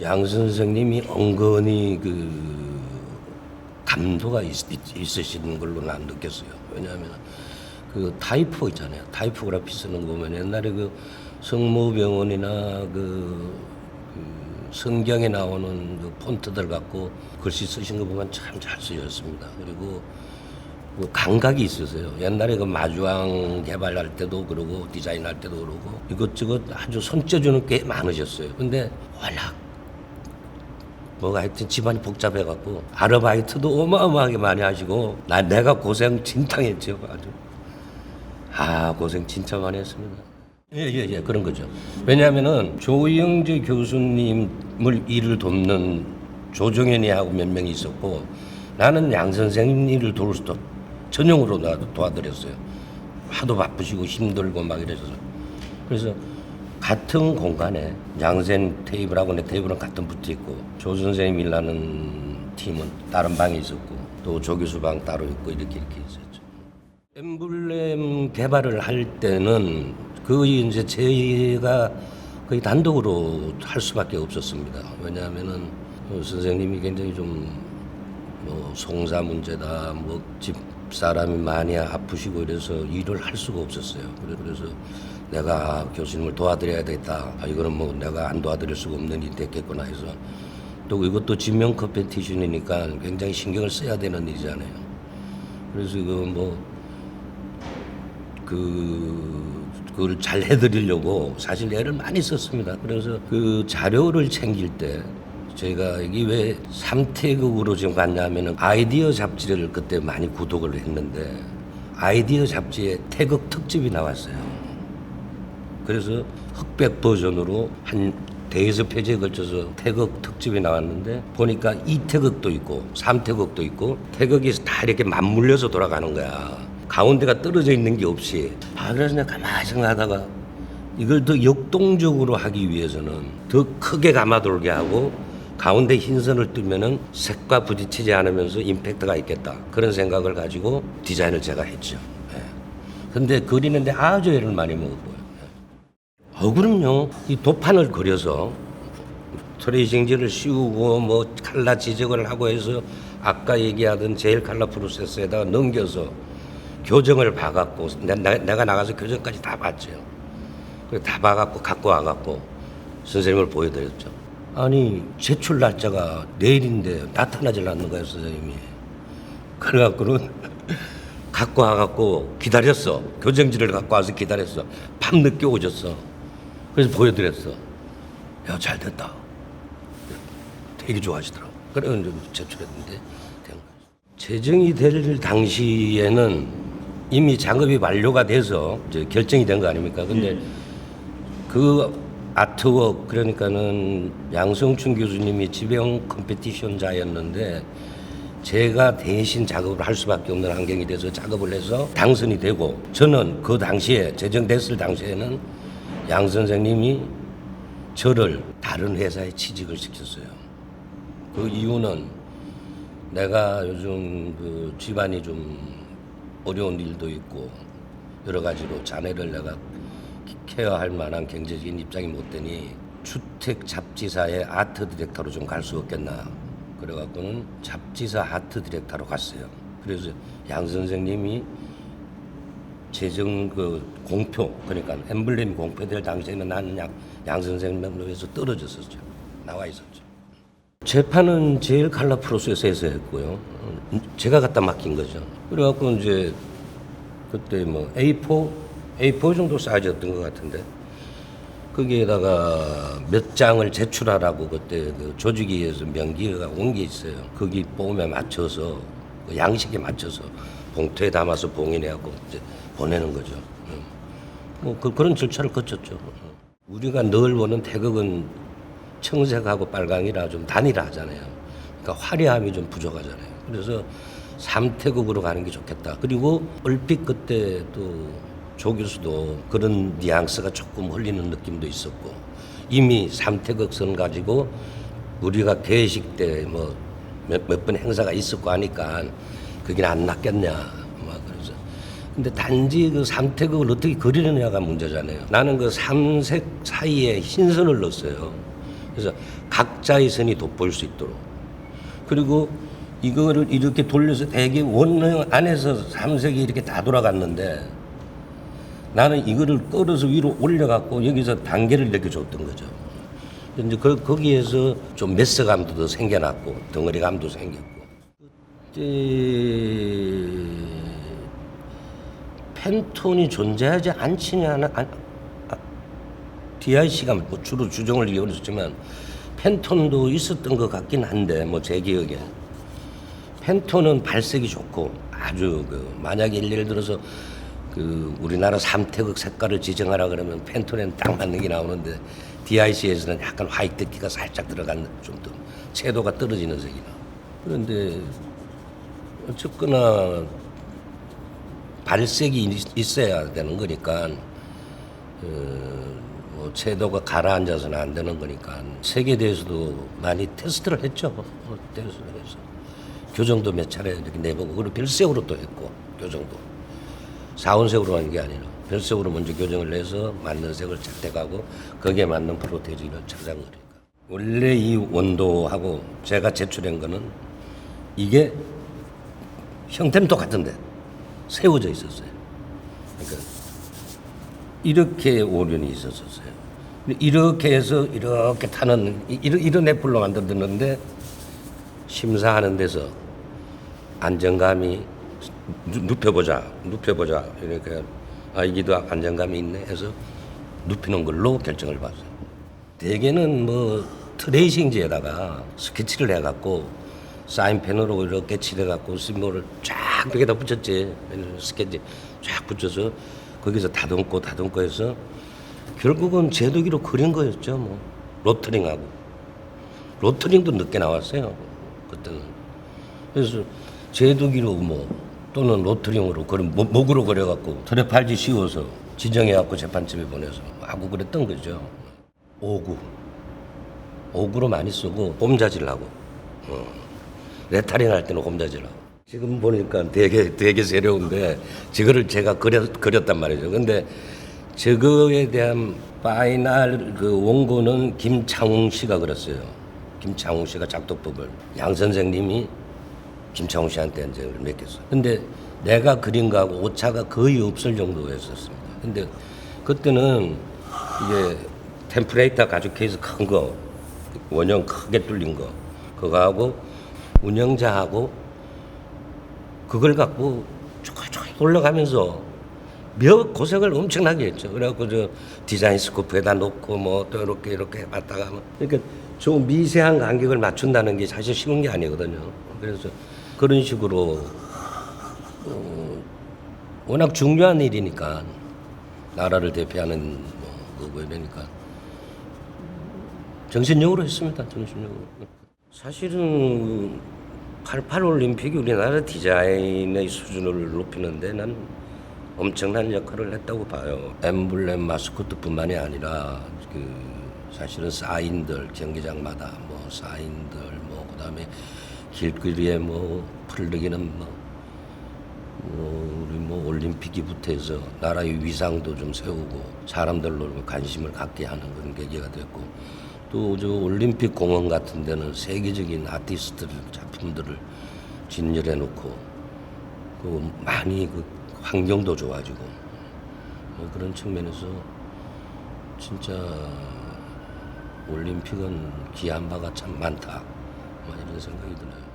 양 선생님이 은근히 그 감도가 있으신 걸로 난 느꼈어요. 왜냐하면 그 타이포 있잖아요. 타이포그라피 쓰는 거 보면 옛날에 그 성모병원이나 그 성경에 나오는 그 폰트들 갖고 글씨 쓰신 거 보면 참 잘 쓰였습니다. 그리고 그 감각이 있으세요. 옛날에 그 마주왕 개발할 때도 그러고 디자인할 때도 그러고 이것저것 아주 손재주는 꽤 많으셨어요. 근데 워낙 뭐가 하여튼 집안이 복잡해갖고 아르바이트도 어마어마하게 많이 하시고 내가 고생 진탕했죠. 아주 고생 진짜 많이 했습니다. 예, 그런 거죠. 왜냐하면은 조영재 교수님을 일을 돕는 조정현이하고 몇 명이 있었고 나는 양 선생님 일을 도울 수도 전용으로 도와드렸어요. 하도 바쁘시고 힘들고 막 이래서 그래서 같은 공간에 양센 테이블하고 내 테이블은 같은 붙어 있고 조 선생님 일하는 팀은 다른 방에 있었고 또 조 교수 방 따로 있고 이렇게 있었죠. 엠블렘 개발을 할 때는 거의 이제 제가 거의 단독으로 할 수밖에 없었습니다. 왜냐하면은 선생님이 굉장히 좀 뭐 송사 문제다, 뭐 집 사람이 많이 아프시고 이래서 일을 할 수가 없었어요. 그래서 내가 교수님을 도와드려야 되겠다. 이거는 뭐 내가 안 도와드릴 수가 없는 일이 됐겠구나 해서 또 이것도 지명 컴페티션이니까 굉장히 신경을 써야 되는 일이잖아요. 그래서 그걸 잘 해드리려고 사실 애를 많이 썼습니다. 그래서 그 자료를 챙길 때 제가 이게 왜 3태극으로 지금 갔냐면은 아이디어 잡지를 그때 많이 구독을 했는데 아이디어 잡지에 태극 특집이 나왔어요. 그래서 흑백 버전으로 한 대여섯 페이지에 걸쳐서 태극 특집이 나왔는데 보니까 2태극도 있고 3태극도 있고 태극이 다 이렇게 맞물려서 돌아가는 거야. 가운데가 떨어져 있는 게 없이. 그래서 내가 가만히 생각하다가 이걸 더 역동적으로 하기 위해서는 더 크게 감아돌게 하고 가운데 흰 선을 뜨면은 색과 부딪히지 않으면서 임팩트가 있겠다. 그런 생각을 가지고 디자인을 제가 했죠. 근데 그리는데 아주 애를 많이 먹었고요. 그럼요. 이 도판을 그려서 트레이싱지를 씌우고 뭐 칼라 지적을 하고 해서 아까 얘기하던 제일 칼라 프로세스에다가 넘겨서 교정을 봐갖고 내가 나가서 교정까지 다 봤죠. 그래서 다 봐갖고 갖고 와갖고 선생님을 보여드렸죠. 아니 제출 날짜가 내일인데 나타나질 않는 거예요, 선생님이. 그래갖고는 갖고 와갖고 기다렸어. 교정지를 갖고 와서 기다렸어. 밤늦게 오셨어. 그래서 보여드렸어. 야, 잘 됐다. 되게 좋아하시더라고. 그래서 제출했는데 재정이 될 당시에는 이미 작업이 완료가 돼서 이제 결정이 된 거 아닙니까? 근데 그 아트웍 그러니까는 양성춘 교수님이 지명 컴페티션자였는데 제가 대신 작업을 할 수밖에 없는 환경이 돼서 작업을 해서 당선이 되고 저는 그 당시에 제정됐을 당시에는 양 선생님이 저를 다른 회사에 취직을 시켰어요. 그 이유는 내가 요즘 그 집안이 좀 어려운 일도 있고 여러 가지로 자네를 내가 케어할 만한 경제적인 입장이 못 되니 주택 잡지사의 아트 디렉터로 좀 갈 수 없겠나. 그래갖고는 잡지사 아트 디렉터로 갔어요. 그래서 양 선생님이 재정 그 공표 그러니까 엠블렘이 공표될 당시에는 나는 양 선생님으로 해서 떨어졌었죠. 나와 있었죠. 재판은 제일 칼라 프로세스에서 했고요. 제가 갖다 맡긴 거죠. 그래갖고 이제 그때 뭐 A4 정도 사이즈였던 것 같은데 거기에다가 몇 장을 제출하라고 그때 그 조직위에서 명기가 온 게 있어요. 거기 폼에 맞춰서 그 양식에 맞춰서 봉투에 담아서 봉인해갖고 이제 보내는 거죠. 뭐 그런 절차를 거쳤죠. 우리가 늘 보는 태극은 청색하고 빨강이라 좀 단일화하잖아요. 그러니까 화려함이 좀 부족하잖아요. 그래서 3태극으로 가는 게 좋겠다. 그리고 얼핏 그때 또 조 교수도 그런 뉘앙스가 조금 흘리는 느낌도 있었고 이미 3태극선 가지고 우리가 개회식 때 뭐 몇 번 행사가 있었고 하니까 그게 안 낫겠냐. 그래서 근데 단지 그 3태극을 어떻게 그리느냐가 문제잖아요. 나는 그 3색 사이에 흰선을 넣었어요. 그래서 각자의 선이 돋보일 수 있도록. 그리고 이거를 이렇게 돌려서 대개 원형 안에서 3색이 이렇게 다 돌아갔는데 나는 이거를 끌어서 위로 올려갖고 여기서 단계를 이렇게 줬던 거죠. 이제 거기에서 좀 메스감도 더 생겨났고 덩어리감도 생겼고. 그때 펜톤이 존재하지 않지냐는 DIC가 뭐 주로 주정을 이어졌지만 펜톤도 있었던 것 같긴 한데 뭐 제 기억에 펜톤은 발색이 좋고 아주 만약에 예를 들어서 우리나라 삼태극 색깔을 지정하라 그러면 펜톤에는 딱 맞는 게 나오는데 DIC에서는 약간 화이트기가 살짝 들어간 좀 더 채도가 떨어지는 색이나. 그런데 어쨌거나 발색이 있어야 되는 거니까 뭐 채도가 가라앉아서는 안 되는 거니까 색에 대해서도 많이 테스트를 했죠. 테스트를 해서 교정도 몇 차례 이렇게 내보고 그리고 별색으로 또 했고 교정도 사원색으로 한 게 아니라 별색으로 먼저 교정을 해서 맞는 색을 채택하고 거기에 맞는 프로테지를 찾아온 거니까. 원래 이 원도하고 제가 제출한 거는 이게 형태는 똑같은데 세워져 있었어요. 그러니까 이렇게 오련이 있었어요. 이렇게 해서 이렇게 타는 이런 애플로 만들었는데 심사하는 데서 안정감이 눕혀보자 이렇게 이게도 안정감이 있네 해서 눕히는 걸로 결정을 받았어요. 대개는 뭐 트레이싱지에다가 스케치를 해갖고 사인펜으로 이렇게 칠해갖고 심볼을 쫙 벽에다 붙였지. 스케치 쫙 붙여서 거기서 다듬고 해서 결국은 제도기로 그린 거였죠. 뭐 로터링하고 로터링도 늦게 나왔어요. 그때는. 그래서 제도기로 뭐 또는 로터링으로 그런 목으로 그려갖고 털에 팔지 씌워서 지정해갖고 재판집에 보내서 하고 그랬던 거죠. 오구로 많이 쓰고 홈자질하고 레타링 할 때는 홈자질하고. 지금 보니까 되게 세려운데 저거를 제가 그렸단 말이죠. 근데 저거에 대한 파이널 원고는 김창웅 씨가 그렸어요. 김창웅 씨가 작도법을 양 선생님이 김창웅 씨한테 이제 맡겼어요. 근데 내가 그린 거하고 오차가 거의 없을 정도였었습니다. 근데 그때는 이게 템플레이터 가죽 케이스 큰 거, 원형 크게 뚫린 거, 그거하고 운영자하고 그걸 갖고 쭉 돌려가면서 몇 고생을 엄청나게 했죠. 그래갖고 저 디자인 스코프에다 놓고 뭐 또 이렇게 해봤다가 그러니까 좀 미세한 간격을 맞춘다는 게 사실 쉬운 게 아니거든요. 그래서 그런 식으로 워낙 중요한 일이니까 나라를 대표하는 거고 이러니까 정신력으로 했습니다. 정신력으로. 사실은 88 올림픽이 우리나라 디자인의 수준을 높이는데 난 엄청난 역할을 했다고 봐요. 엠블렘 마스코트뿐만이 아니라 사실은 사인들 경기장마다 뭐 사인들 뭐 그다음에 길거리에 뭐 펄르기는 우리 뭐 올림픽이 붙어서 나라의 위상도 좀 세우고 사람들로 관심을 갖게 하는 그런 계기가 됐고 또 저 올림픽 공원 같은 데는 세계적인 아티스트들 작품들을 진열해 놓고 많이 환경도 좋아지고 뭐 그런 측면에서 진짜 올림픽은 기한 바가 참 많다 뭐 이런 생각이 드네요.